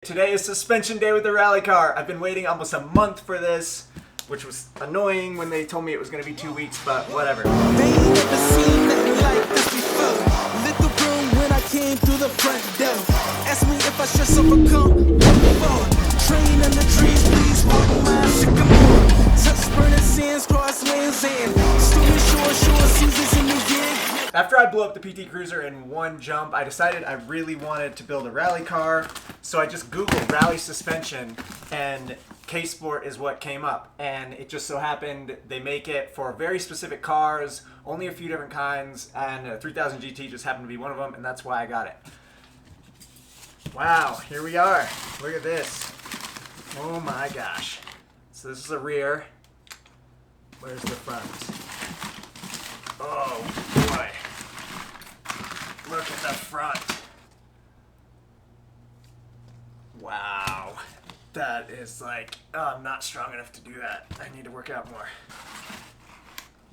Today is suspension day with the rally car. I've been waiting almost a month for this, which was annoying when they told me it was going to be 2 weeks, but whatever. They ain't never seen nothing like this before. Lit the room when I came through the front door. Ask me if I should overcome before. Train in the trees, please walk my sycamore. Touch burning sands, cross lands, and student shore seasons in the year. After I blew up the PT Cruiser in one jump, I decided I really wanted to build a rally car. So I just Googled rally suspension, and K-Sport is what came up. And it just so happened they make it for very specific cars, only a few different kinds, and a 3000 GT just happened to be one of them, and that's why I got it. Wow, here we are. Look at this. Oh my gosh. So this is the rear. Where's the front? Oh boy. Look at the front. Wow. That is like, I'm not strong enough to do that. I need to work out more.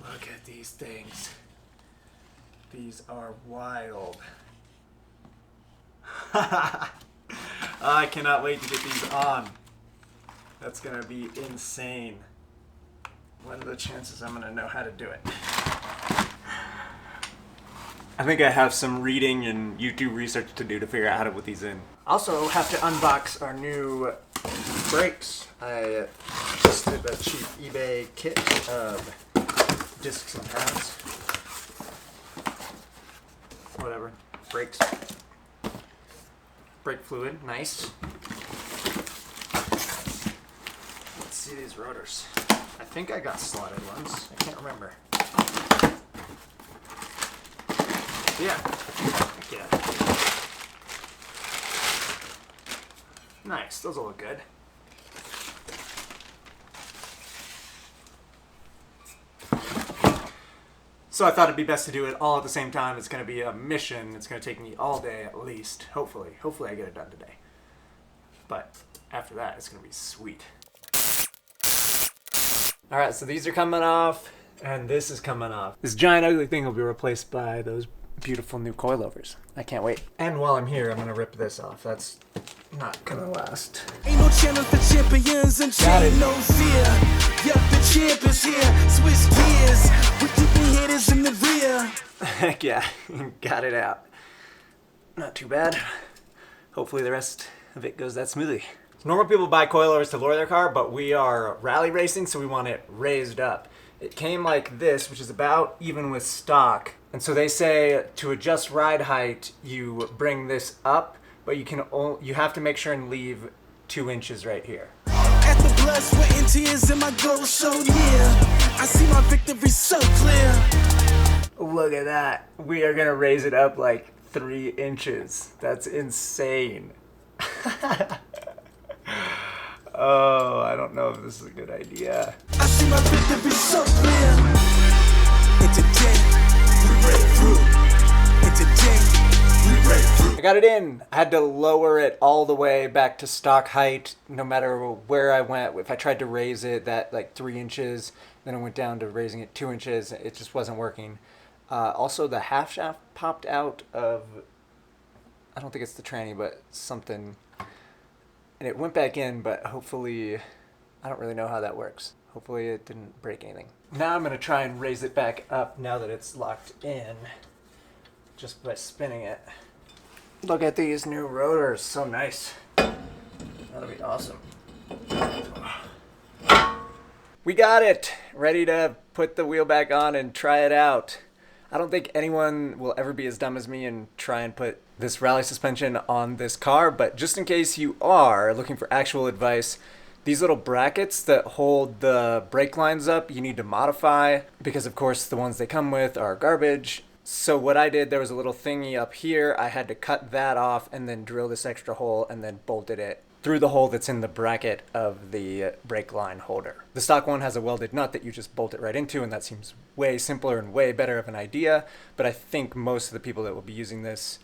Look at these things. These are wild. I cannot wait to get these on. That's gonna be insane. What are the chances I'm gonna know how to do it? I think I have some reading and YouTube research to do to figure out how to put these in. Also have to unbox our new brakes. I just did a cheap eBay kit of discs and pads. Whatever. Brakes. Brake fluid, nice. Let's see these rotors. I think I got slotted ones. I can't remember. Yeah. Yeah. Nice. Those will look good. So I thought it'd be best to do it all at the same time. It's going to be a mission. It's going to take me all day at least. Hopefully I get it done today. But after that, it's going to be sweet. All right, so these are coming off, and this is coming off. This giant ugly thing will be replaced by those beautiful new coilovers. I can't wait. And while I'm here, I'm going to rip this off. That's not going to last. Ain't no channel for champions and chain no fear. Yup, the champ is here. Switch gears. We're keeping haters in the rear. Heck yeah, got it out. Not too bad. Hopefully the rest of it goes that smoothly. Normal people buy coilovers to lower their car, but we are rally racing, so we want it raised up. It came like this, which is about even with stock. And so they say to adjust ride height, you bring this up, but you have to make sure and leave 2 inches right here. At the blood, sweat, and tears, and my goal so near. I see my victory so clear. Look at that. We are gonna raise it up like 3 inches. That's insane. Oh, I don't know if this is a good idea. I see my victory so clear. And today, we break through. And today, we break through. I got it in. I had to lower it all the way back to stock height, no matter where I went. If I tried to raise it that like 3 inches, then I went down to raising it 2 inches. It just wasn't working. Also, the half shaft popped out of, I don't think it's the tranny, but something. And it went back in, but hopefully, I don't really know how that works. Hopefully it didn't break anything. Now I'm gonna try and raise it back up now that it's locked in, just by spinning it. Look at these new rotors, so nice. That'll be awesome. We got it! Ready to put the wheel back on and try it out. I don't think anyone will ever be as dumb as me and try and put this rally suspension on this car, but just in case you are looking for actual advice, these little brackets that hold the brake lines up, you need to modify because of course the ones they come with are garbage. So what I did, there was a little thingy up here. I had to cut that off and then drill this extra hole and then bolted it through the hole that's in the bracket of the brake line holder. The stock one has a welded nut that you just bolt it right into, and that seems way simpler and way better of an idea, but I think most of the people that will be using this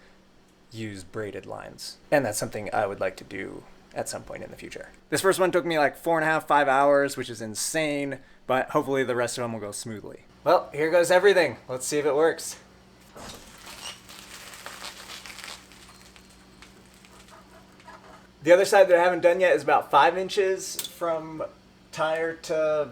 use braided lines. And that's something I would like to do at some point in the future. This first one took me like 4.5, 5 hours, which is insane, but hopefully the rest of them will go smoothly. Well, here goes everything. Let's see if it works. The other side that I haven't done yet is about 5 inches from tire to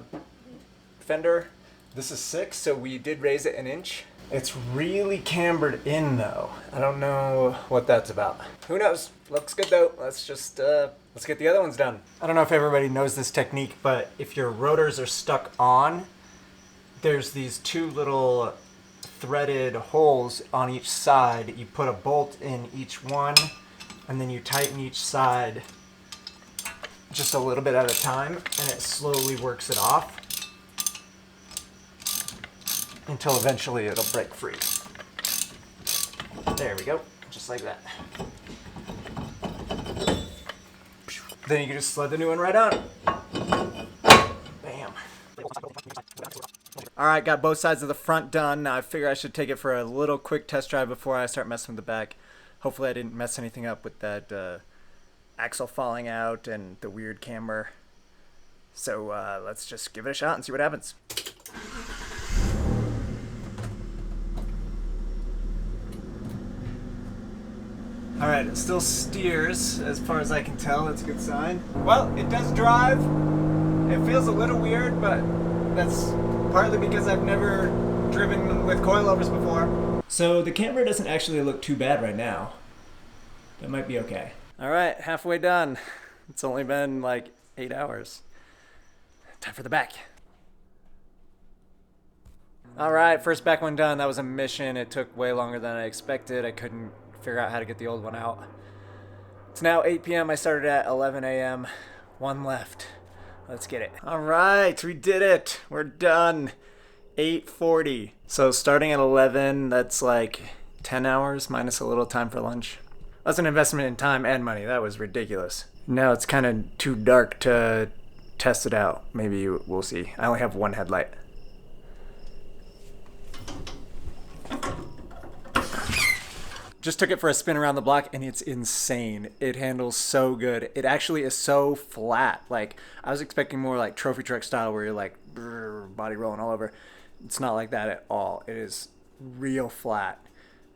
fender. This is 6, so we did raise it an inch. It's really cambered in though. I don't know what that's about. Who knows? Looks good though. Let's get the other ones done. I don't know if everybody knows this technique, but if your rotors are stuck on, there's these 2 little threaded holes on each side. You put a bolt in each one, and then you tighten each side just a little bit at a time, and it slowly works it off until eventually it'll break free. There we go, just like that. Then you can just slide the new one right on. Bam. All right, got both sides of the front done. Now I figure I should take it for a little quick test drive before I start messing with the back. Hopefully I didn't mess anything up with that axle falling out and the weird camber. So let's just give it a shot and see what happens. All right, it still steers as far as I can tell. That's a good sign. Well, it does drive. It feels a little weird, but that's partly because I've never driven with coilovers before. So the camber doesn't actually look too bad right now. That might be okay. All right, halfway done. It's only been like 8 hours. Time for the back. All right, first back one done. That was a mission. It took way longer than I expected. I couldn't figure out how to get the old one out. It's now 8 p.m. I started at 11 a.m. One left. Let's get it. All right, we did it. We're done. 8:40. So starting at 11, that's like 10 hours minus a little time for lunch. That's an investment in time and money. That was ridiculous. Now it's kind of too dark to test it out. Maybe we'll see. I only have one headlight. Just took it for a spin around the block and it's insane. It handles so good. It actually is so flat. Like I was expecting more like trophy truck style where you're like body rolling all over. It's not like that at all. It is real flat.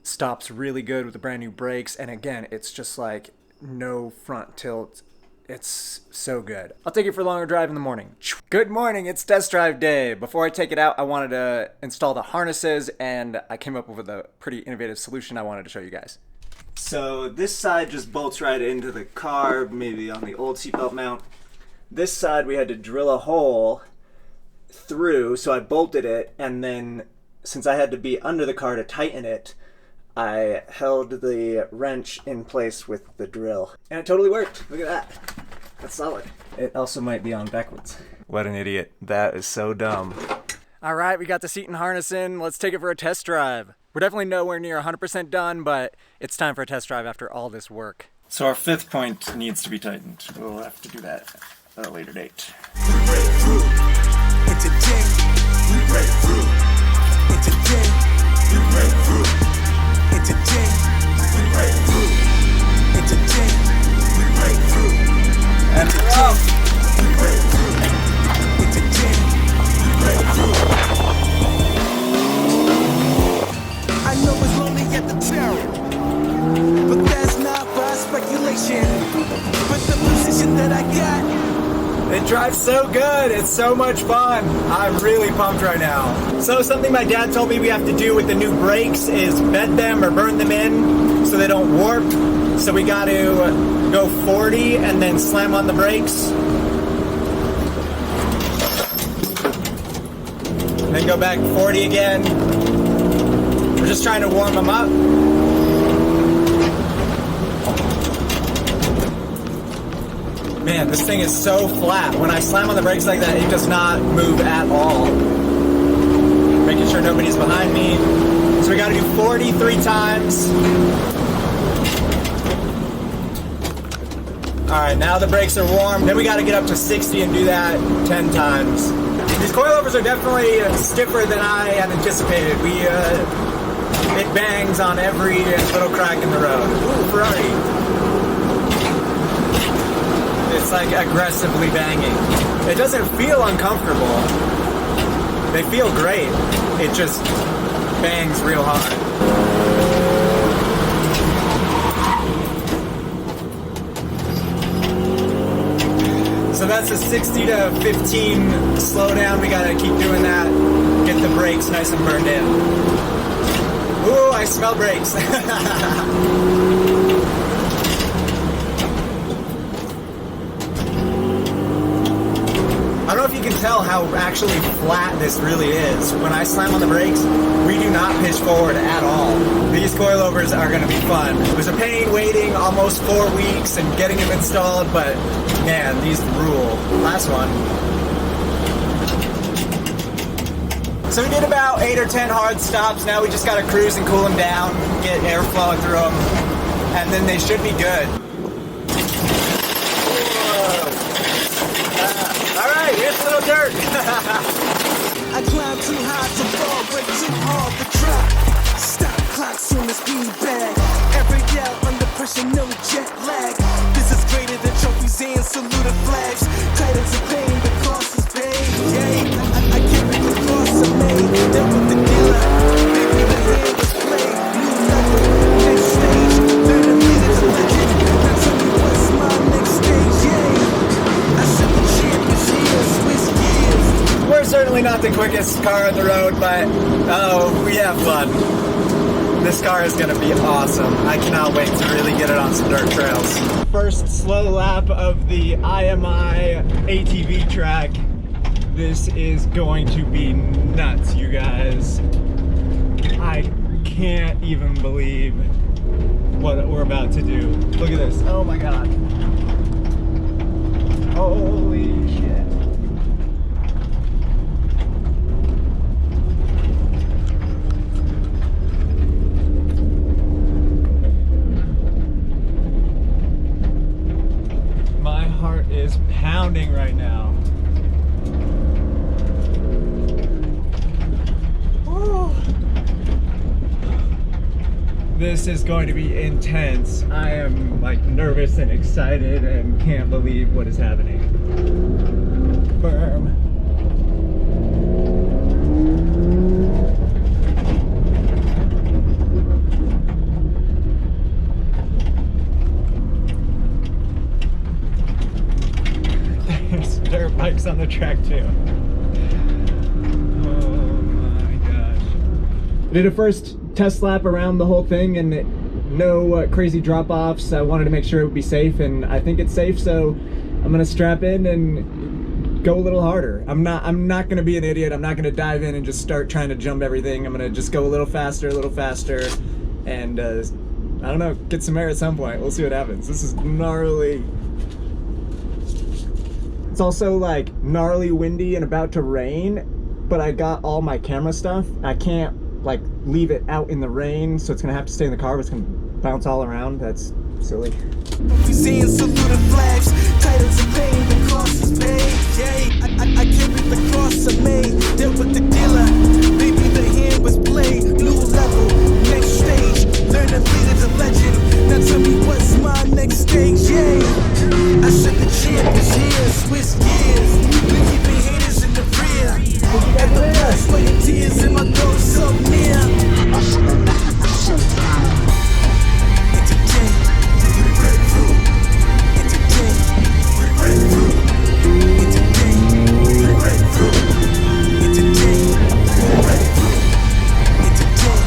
Stops really good with the brand new brakes. And again, it's just like no front tilt. It's so good. I'll take it for a longer drive in the morning. Good morning, it's test drive day. Before I take it out, I wanted to install the harnesses and I came up with a pretty innovative solution I wanted to show you guys. So this side just bolts right into the car, maybe on the old seatbelt mount. This side we had to drill a hole through, so I bolted it, and then since I had to be under the car to tighten it, I held the wrench in place with the drill. And it totally worked. Look at that. That's solid. It also might be on backwards. What an idiot. That is so dumb. All right, we got the seat and harness in. Let's take it for a test drive. We're definitely nowhere near 100% done, but it's time for a test drive after all this work. So our 5th point needs to be tightened. We'll have to do that at a later date. We break through. It's a day. We break through. It's a day. We break through. It's a day. We break through. It's a day. We break through. And we're off. We break through. It's a day. We break through. I know it's lonely at the town, but that's not by speculation. But the position that I got. It drives so good. It's so much fun. I'm really pumped right now. So something my dad told me we have to do with the new brakes is bed them or burn them in so they don't warp. So we got to go 40 and then slam on the brakes. Then go back 40 again. We're just trying to warm them up. Man, this thing is so flat. When I slam on the brakes like that, it does not move at all. Making sure nobody's behind me. So we gotta do 40 3 times. Alright, now the brakes are warm. Then we gotta get up to 60 and do that 10 times. These coilovers are definitely stiffer than I had anticipated. It bangs on every little crack in the road. Ooh, Ferrari. It's like aggressively banging. It doesn't feel uncomfortable. They feel great. It just bangs real hard. So that's a 60 to 15 slow down. We gotta keep doing that. Get the brakes nice and burned in. Ooh, I smell brakes. I don't know if you can tell how actually flat this really is. When I slam on the brakes, we do not pitch forward at all. These coilovers are gonna be fun. It was a pain waiting almost 4 weeks and getting them installed, but man, these rule. Last one. So we did about 8 or 10 hard stops. Now we just gotta cruise and cool them down, get air flowing through them, and then they should be good. Alright, here's a little dirt. I climb too high to fall, break too hard to drop. Stop clocks on the speed bag. Every yell under pressure, no jet lag. This is greater than trophies and saluted flags. Titles of pain, the cost is paid. Yeah, I carry the cross of May. Then with the dealer, baby, the hand was played. New level, next stage. Learn to lead it to legend. Now tell me what's my next stage. Yeah, I said the champions here, Swiss gears. We're certainly not the quickest car on the road, but oh, we have fun. This car is gonna be awesome. I cannot wait to really get it on some dirt trails. First slow lap of the IMI ATV track. This is going to be nuts, you guys. I can't even believe what we're about to do. Look at this. Oh my God. Holy shit. My heart is pounding right now. Woo. This is going to be intense. I am like nervous and excited and can't believe what is happening. Firm. There's dirt bikes on the track too. Oh my gosh. I did a first test lap around the whole thing and no crazy drop-offs. I wanted to make sure it would be safe, and I think it's safe, so I'm gonna strap in and go a little harder. I'm not gonna be an idiot. I'm not gonna dive in and just start trying to jump everything. I'm gonna just go a little faster, and I don't know, get some air at some point. We'll see what happens. This is gnarly. It's also like gnarly windy and about to rain, but I got all my camera stuff. I can't like leave it out in the rain, so it's gonna have to stay in the car, but it's gonna bounce all around. That's silly. We seeing saluted flags, titles of pain, the cost is paid. Yeah, I carry the cross of May. Dealt with the dealer, baby, the hand was played. New level, next stage. Learn to lead it to legend. Now tell me what's my next stage. Yeah, I said the champ is here, Swiss gears. We keeping haters in the rear. And the blood, sweat, and tears in my throat so near. I said I'm making this so clear. Entertain, we break through. Entertain, we break through. Entertain, we break through. Entertain, we break through. Entertain, we break through. Entertain,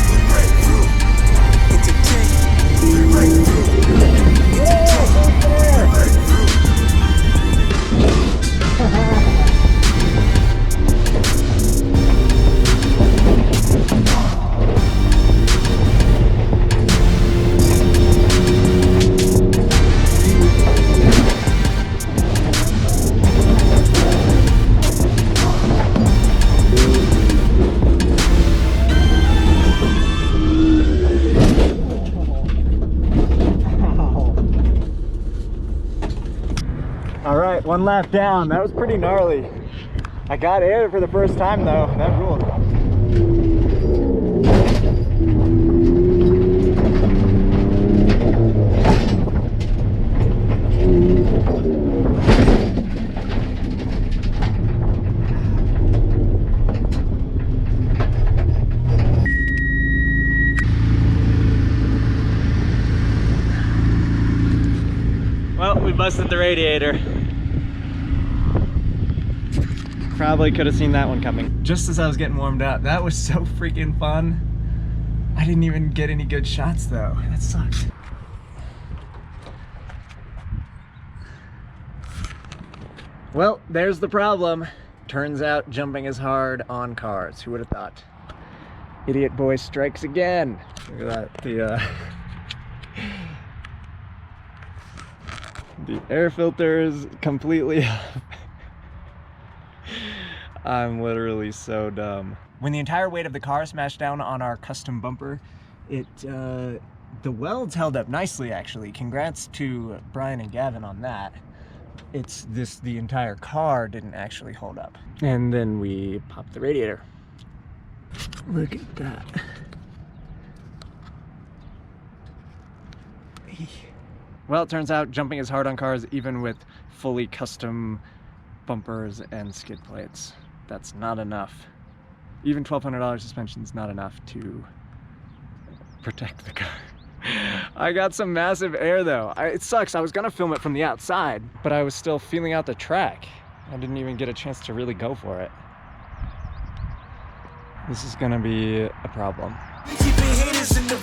we break through. Entertain, we break through. All right, one lap down. That was pretty gnarly. I got air for the first time though. That ruled. Well, we busted the radiator. Probably could have seen that one coming. Just as I was getting warmed up. That was so freaking fun. I didn't even get any good shots though. That sucks. Well, there's the problem. Turns out jumping is hard on cars. Who would have thought? Idiot boy strikes again. Look at that. The air filter is completely off. I'm literally so dumb. When the entire weight of the car smashed down on our custom bumper, the welds held up nicely actually. Congrats to Brian and Gavin on that. It's the entire car didn't actually hold up. And then we popped the radiator. Look at that. Well, it turns out jumping is hard on cars even with fully custom bumpers and skid plates. That's not enough. Even $1,200 suspension is not enough to protect the car. I got some massive air though. It sucks. I was gonna film it from the outside, but I was still feeling out the track. I didn't even get a chance to really go for it. This is gonna be a problem. Keeping haters in the